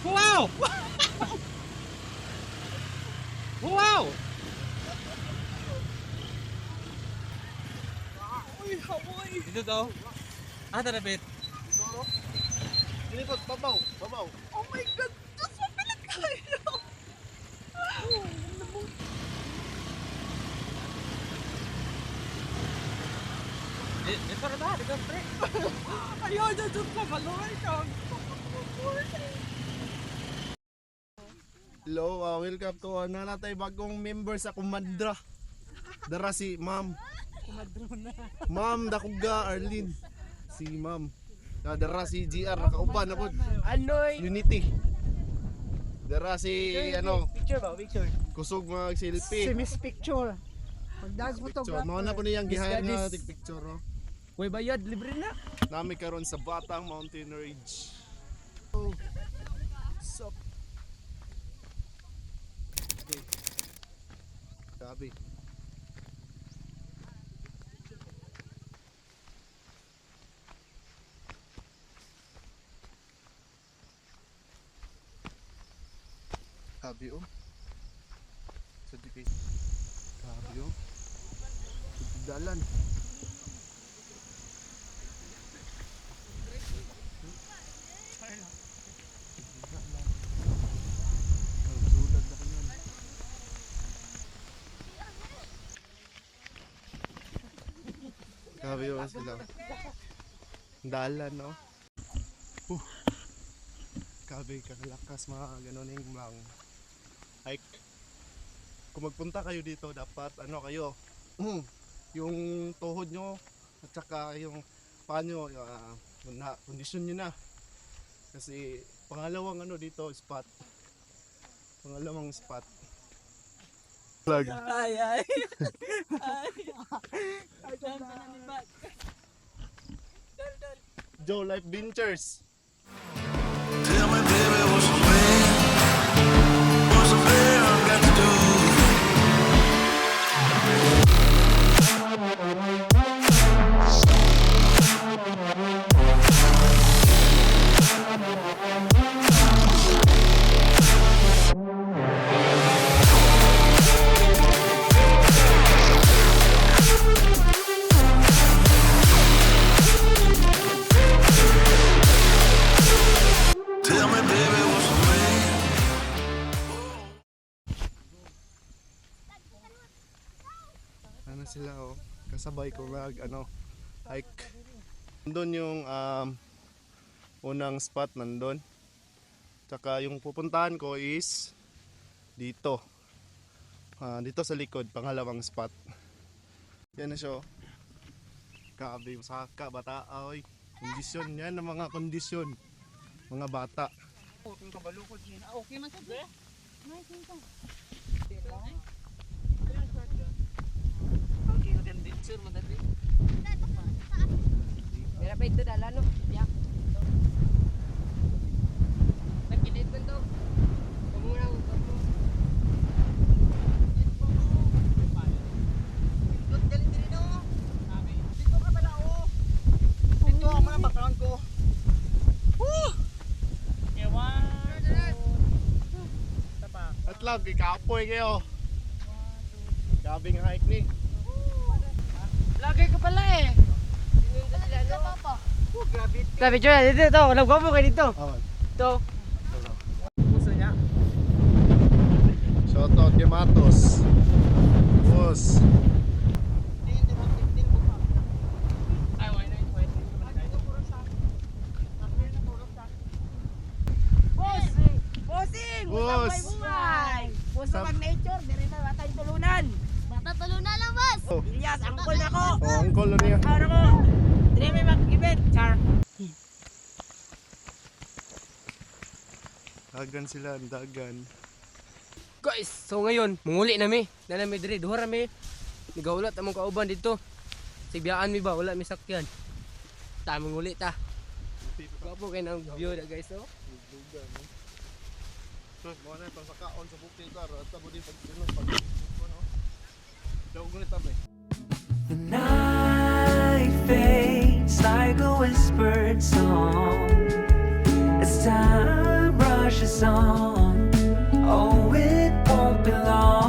Wow! Wow! Uy, hamoy! Dito daw. Tarapit. Dilipot, babaw, babaw. Oh my God! Diyos mo, pilit kayo! Dito na ba? Dito pre. Ayaw niya dyan sa kaloy kang. Hello, welcome to natay bagong member sa Kumadra. Dara si Ma'am. Kumadrona. Ma'am Dakuga Arlene. Si Ma'am. Dara si GR nakauban na po. Anoy! Unity. Dara si ano, Picture ba? Picture. kusog mag selfie. Si Miss Picture. Pagdag mo to. Picture. Mao na po niyang gihire nga tig picture. Oh. Uy, bayad. Libre na. Nami karon sa Batang Mountain Ridge. Oh. Sup. Okay. Sabi. Sabi oh. Sa dikay. Sabi oh. Dalan. Sabi ko sila. Dalan, no? Kabe, kakalakas mga ganoning lang. Hike. Kung magpunta kayo dito, dapat ano kayo, yung tuhod nyo at saka yung paa nyo, kondisyon nyo na. Kasi pangalawang ano dito, spot. Pangalawang spot. Vlog. Ay, ay. Joe Life Ventures. Tell me, baby, what's the plan? What's the plan I've got to do? Tell me, baby, what's the plan? Ano sila oh, kasabay ko mag ano, hike. Nandun yung unang spot nandun. Tsaka yung pupuntahan ko is dito. Dito sa likod, pangalawang spot. Yan na siya oh. Grabe, masaka, bata, ay. Kondisyon, yan ang mga kondisyon. Mga bata. Okay man sa bre? Nice nito. Okay, nag-ditsure mo dati. Kaya pa ito dala no? Biyak. Nagkilit mo ito. Pamurang ito. Dito ka pala oh. Dito ako na background ko. Woo! At lang, ikapoy kayo. Grabe nga hike ni. Lagay ka pala eh. Grabe dyan, dito. Walang gwapo kayo dito. Oh, Ito. Puso niya. shoutout kay Matos. Boss. Bossing! Boss! Gusto Sab- mag nature, diri na batay tulunan. Bata tulunan lang, boss. Ilyas, angkol na ko. Oh, ang color niya. Ano ko? Diri may mag-event, char. Dagan sila, dagan. Guys, so ngayon, munguli na mi. Dala mi diri, duha ra mi. Nigaulat among kauban dito. Sibyaan mi ba, wala mi sakyan. Ta munguli ta. Gapo kay nang view da guys, oh. Mo na pang sakaon sa bukid ka, at tabo di pag pag ano. Daw gunit tabi. The night fades like a whispered song as time rushes marches on. Oh, it won't be long.